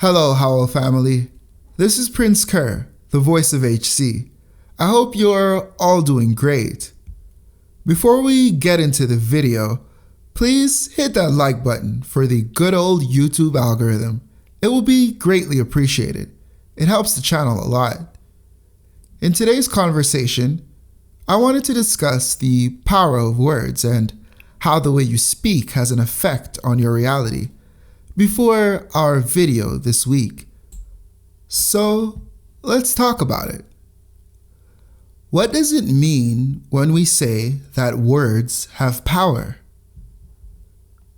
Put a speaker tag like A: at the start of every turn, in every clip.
A: Hello, Howell family. This is Prince Kerr, the voice of HC. I hope you're all doing great. Before we get into the video, please hit that like button for the good old YouTube algorithm. It will be greatly appreciated. It helps the channel a lot. In today's conversation, I wanted to discuss the power of words and how the way you speak has an effect on your reality before our video this week. So let's talk about it. What does it mean when we say that words have power?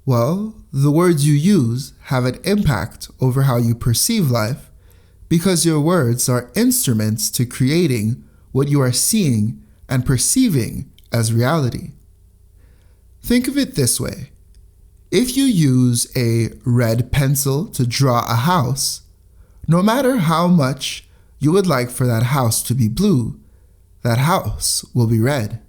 A: Well, the words you use have an impact over how you perceive life because your words are instruments to creating what you are seeing and perceiving as reality. Think of it this way. If you use a red pencil to draw a house, no matter how much you would like for that house to be blue, that house will be red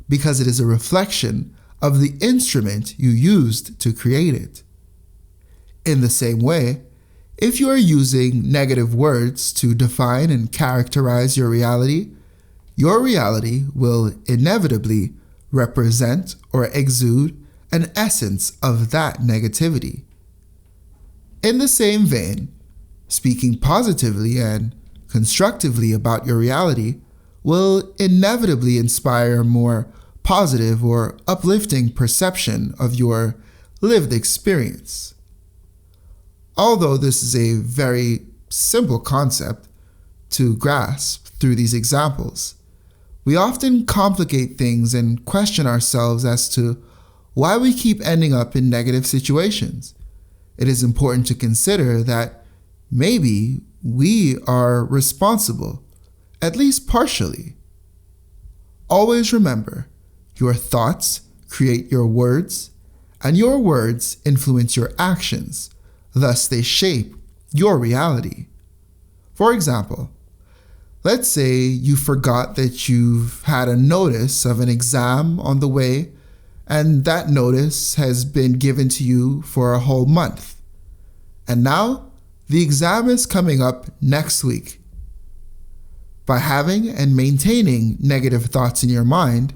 A: because it is a reflection of the instrument you used to create it. In the same way, if you are using negative words to define and characterize your reality will inevitably represent or exude an essence of that negativity. In the same vein, speaking positively and constructively about your reality will inevitably inspire a more positive or uplifting perception of your lived experience. Although this is a very simple concept to grasp through these examples, we often complicate things and question ourselves as to why we keep ending up in negative situations. It is important to consider that maybe we are responsible, at least partially. Always remember, your thoughts create your words, and your words influence your actions, thus they shape your reality. For example, let's say you forgot that you've had a notice of an exam on the way, and that notice has been given to you for a whole month. And now, the exam is coming up next week. By having and maintaining negative thoughts in your mind,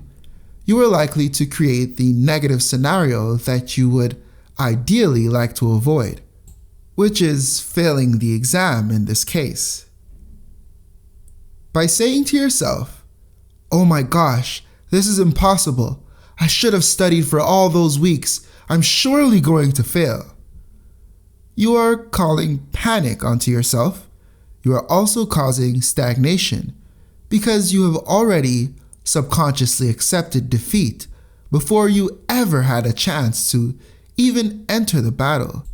A: you are likely to create the negative scenario that you would ideally like to avoid, which is failing the exam in this case. By saying to yourself, "Oh my gosh, this is impossible. I should have studied for all those weeks. I'm surely going to fail." You are calling panic onto yourself. You are also causing stagnation because you have already subconsciously accepted defeat before you ever had a chance to even enter the battle.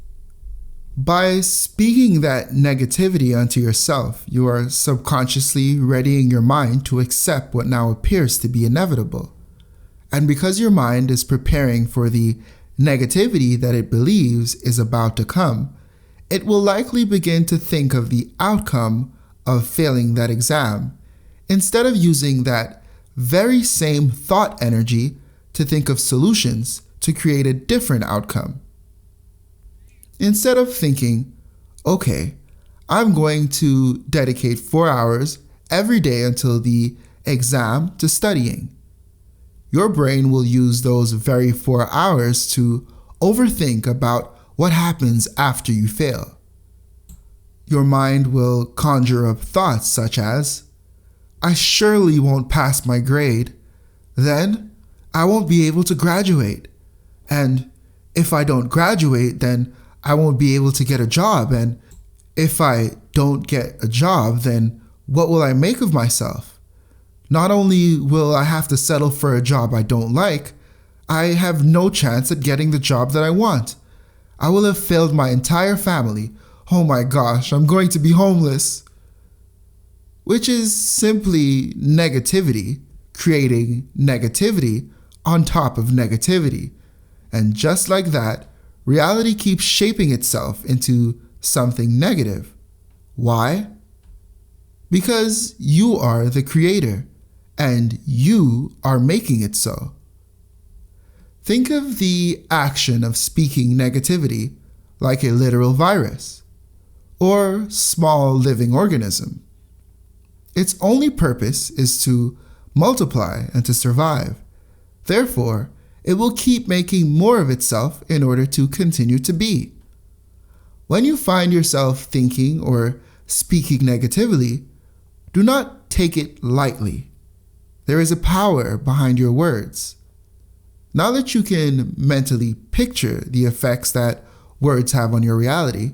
A: By speaking that negativity onto yourself, you are subconsciously readying your mind to accept what now appears to be inevitable. And because your mind is preparing for the negativity that it believes is about to come, it will likely begin to think of the outcome of failing that exam, instead of using that very same thought energy to think of solutions to create a different outcome. Instead of thinking, okay, I'm going to dedicate 4 hours every day until the exam to studying, your brain will use those very 4 hours to overthink about what happens after you fail. Your mind will conjure up thoughts such as, I surely won't pass my grade. Then I won't be able to graduate. And if I don't graduate, then I won't be able to get a job. And if I don't get a job, then what will I make of myself? Not only will I have to settle for a job I don't like, I have no chance at getting the job that I want. I will have failed my entire family. Oh my gosh, I'm going to be homeless. Which is simply negativity, creating negativity on top of negativity. And just like that, reality keeps shaping itself into something negative. Why? Because you are the creator, and you are making it so. Think of the action of speaking negativity like a literal virus. or small living organism. Its only purpose is to multiply and to survive. Therefore, it will keep making more of itself in order to continue to be. When you find yourself thinking or speaking negatively, do not take it lightly. There is a power behind your words. Now that you can mentally picture the effects that words have on your reality,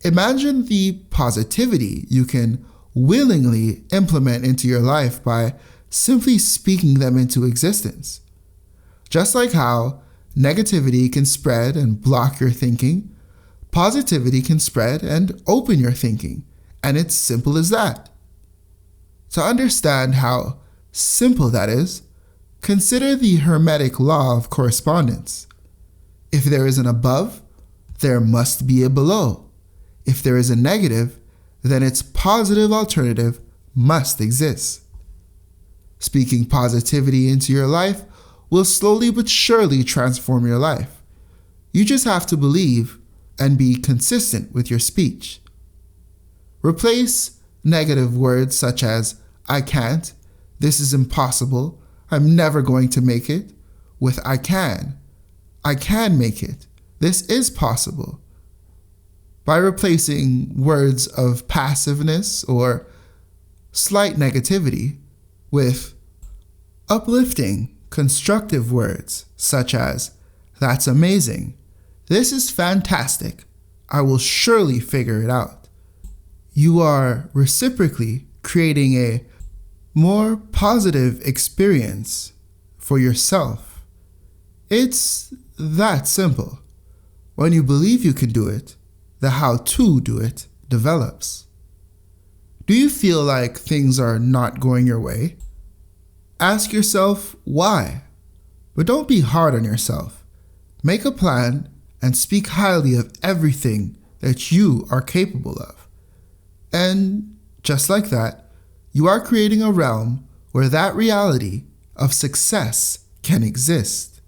A: imagine the positivity you can willingly implement into your life by simply speaking them into existence. Just like how negativity can spread and block your thinking, positivity can spread and open your thinking, and it's simple as that. To understand how simple that is, consider the Hermetic Law of Correspondence. If there is an above, there must be a below. If there is a negative, then its positive alternative must exist. Speaking positivity into your life will slowly but surely transform your life. You just have to believe and be consistent with your speech. Replace negative words such as I can't, this is impossible, I'm never going to make it, with I can make it, this is possible. By replacing words of passiveness or slight negativity with uplifting, constructive words such as, that's amazing, this is fantastic, I will surely figure it out. You are reciprocally creating a more positive experience for yourself. It's that simple. When you believe you can do it, the how to do it develops. Do you feel like things are not going your way? Ask yourself why, but don't be hard on yourself. Make a plan and speak highly of everything that you are capable of. And just like that, you are creating a realm where that reality of success can exist.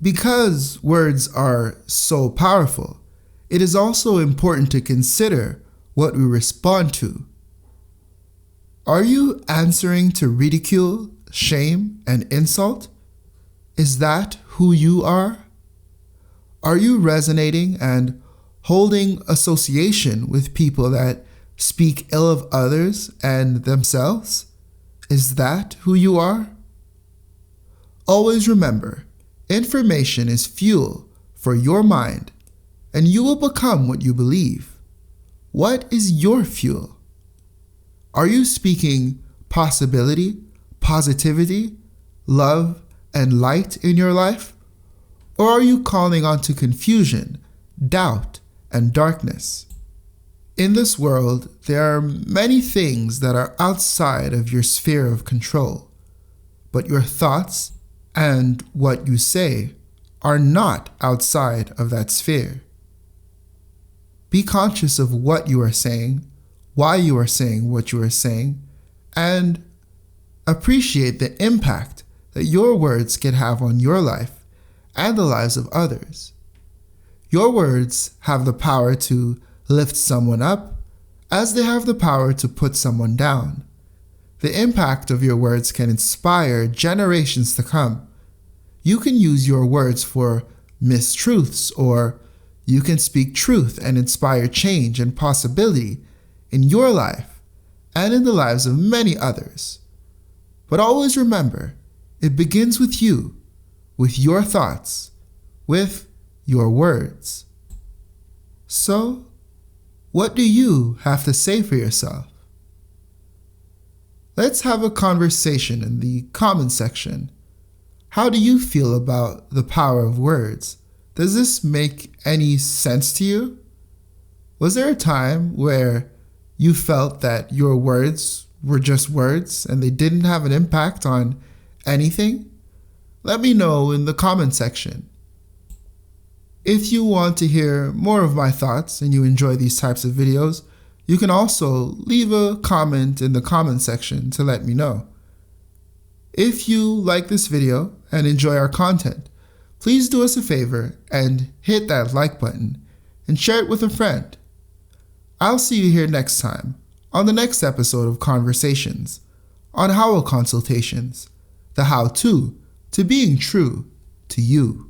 A: Because words are so powerful, it is also important to consider what we respond to. Are you answering to ridicule, shame, and insult? Is that who you are? Are you resonating and holding association with people that speak ill of others and themselves? Is that who you are? Always remember, information is fuel for your mind, and you will become what you believe. What is your fuel? Are you speaking possibility, positivity, love, and light in your life? Or are you calling on to confusion, doubt, and darkness? In this world, there are many things that are outside of your sphere of control, but your thoughts and what you say are not outside of that sphere. Be conscious of what you are saying, why you are saying what you are saying, and appreciate the impact that your words can have on your life and the lives of others. Your words have the power to lift someone up as they have the power to put someone down. The impact of your words can inspire generations to come. You can use your words for mistruths, or you can speak truth and inspire change and possibility in your life and in the lives of many others. But always remember, it begins with you, with your thoughts, with your words. So, what do you have to say for yourself? Let's have a conversation in the comment section. How do you feel about the power of words? Does this make any sense to you? Was there a time where you felt that your words were just words and they didn't have an impact on anything? Let me know in the comment section. If you want to hear more of my thoughts and you enjoy these types of videos, you can also leave a comment in the comment section to let me know. If you like this video and enjoy our content, please do us a favor and hit that like button and share it with a friend. I'll see you here next time on the next episode of Conversations on Howell Consultations, the how-to being true to you.